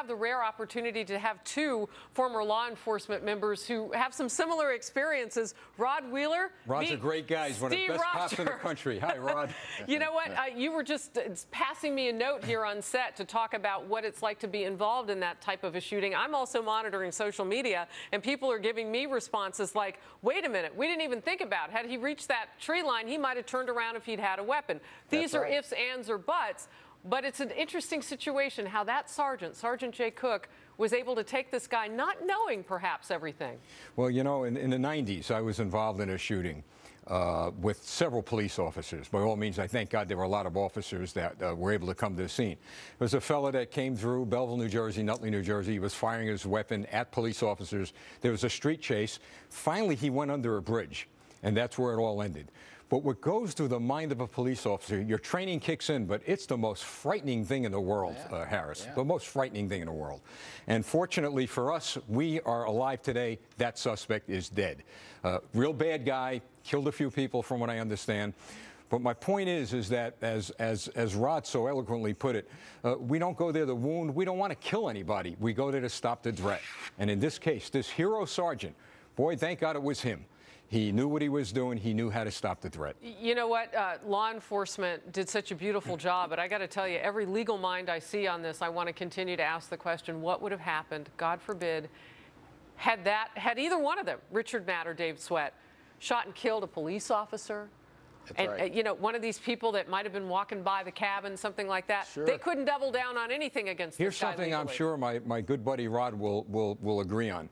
have the rare opportunity to have two former law enforcement members who have some similar experiences. Rod Wheeler. Rod's a great guy. He's one of the best cops in the country. Hi, Rod. You know what? You were just passing me a note here on set to talk about what it's like to be involved in that type of a shooting. I'm also monitoring social media, and people are giving me responses like, wait a minute, we didn't even think about it. Had he reached that tree line, he might have turned around if he'd had a weapon. These are ifs, ands, or buts. But it's an interesting situation how that Sergeant Jay Cook, was able to take this guy not knowing perhaps everything. Well, you know, in the 90s, I was involved in a shooting with several police officers. By all means, I thank God there were a lot of officers that were able to come to the scene. There was a fellow that came through Belleville, New Jersey, Nutley, New Jersey. He was firing his weapon at police officers. There was a street chase. Finally, he went under a bridge, and that's where it all ended. But what goes through the mind of a police officer, your training kicks in, but it's the most frightening thing in the world, Harris, the most frightening thing in the world. And fortunately for us, we are alive today. That suspect is dead. Real bad guy, killed a few people from what I understand. But my point is that, as Rod so eloquently put it, we don't go there to wound. We don't want to kill anybody. We go there to stop the threat. And in this case, this hero sergeant, boy, thank God it was him. He knew what he was doing. He knew how to stop the threat. You know what? Law enforcement did such a beautiful job. But I got to tell you, every legal mind I see on this, I want to continue to ask the question, what would have happened, God forbid, had either one of them, Richard Matt or Dave Sweat, shot and killed a police officer? And, you know, one of these people that might have been walking by the cabin, something like that, they couldn't double down on anything against this guy. Here's something I'm sure my good buddy Rod will agree on.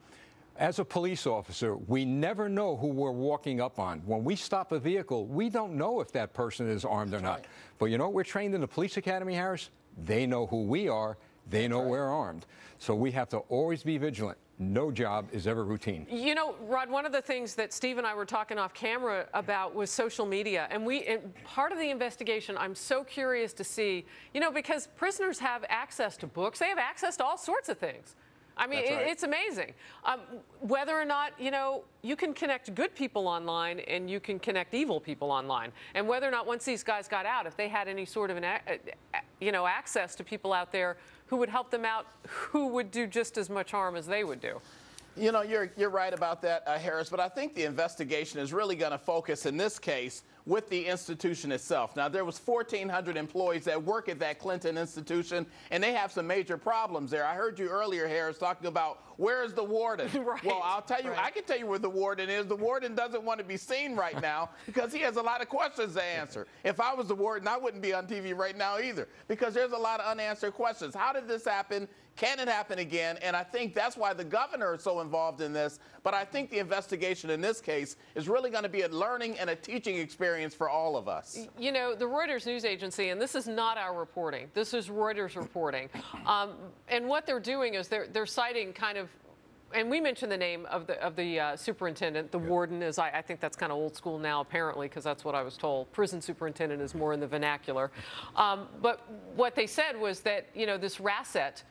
As a police officer, we never know who we're walking up on. When we stop a vehicle, we don't know if that person is armed or not. But you know, we're trained in the police academy, Harris. They know who we are. They know we're armed. So we have to always be vigilant. No job is ever routine. You know, Rod, one of the things that Steve and I were talking off camera about was social media. And part of the investigation, I'm so curious to see, you know, because prisoners have access to books. They have access to all sorts of things. I mean, it's amazing. Whether or not, you know, you can connect good people online and you can connect evil people online. And whether or not once these guys got out, if they had any sort of, access to people out there who would help them out, who would do just as much harm as they would do. You know, you're right about that, Harris, but I think the investigation is really going to focus in this case with the institution itself. Now, there was 1,400 employees that work at that Clinton institution, and they have some major problems there. I heard you earlier, Harris, talking about where is the warden? Well, I'll tell you, I can tell you where the warden is. The warden doesn't want to be seen right now because he has a lot of questions to answer. If I was the warden, I wouldn't be on TV right now either because there's a lot of unanswered questions. How did this happen? Can it happen again? And I think that's why the governor is so involved in this. But I think the investigation in this case is really going to be a learning and a teaching experience for all of us. You know, the Reuters news agency, and this is not our reporting, this is Reuters reporting. And what they're doing is they're citing kind of, and we mentioned the name of the superintendent. The warden is, I think that's kind of old school now, apparently, because that's what I was told. Prison superintendent is more in the vernacular. But what they said was that, you know, this Rassett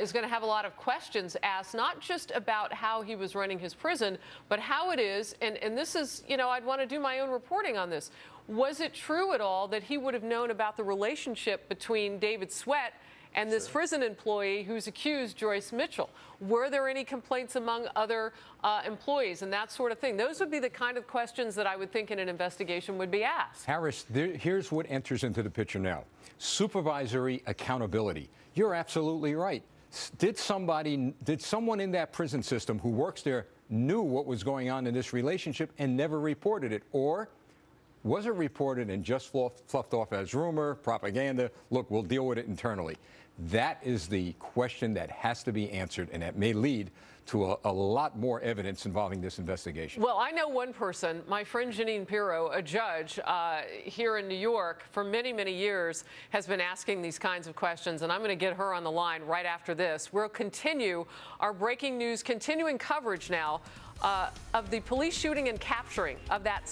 is going to have a lot of questions asked, not just about how he was running his prison, but how it is, and this is, you know, I'd want to do my own reporting on this. Was it true at all that he would have known about the relationship between David Sweat and this prison employee who's accused Joyce Mitchell? Were there any complaints among other employees and that sort of thing? Those would be the kind of questions that I would think in an investigation would be asked. Harris, here's what enters into the picture now. Supervisory accountability. You're absolutely right. Did someone in that prison system who works there knew what was going on in this relationship and never reported it? Or was it reported and just fluffed off as rumor, propaganda? Look, we'll deal with it internally. That is the question that has to be answered, and that may lead to a lot more evidence involving this investigation. Well, I know one person, my friend Jeanine Pirro, a judge here in New York for many, many years, has been asking these kinds of questions, and I'm going to get her on the line right after this. We'll continue our breaking news, continuing coverage now of the police shooting and capturing of that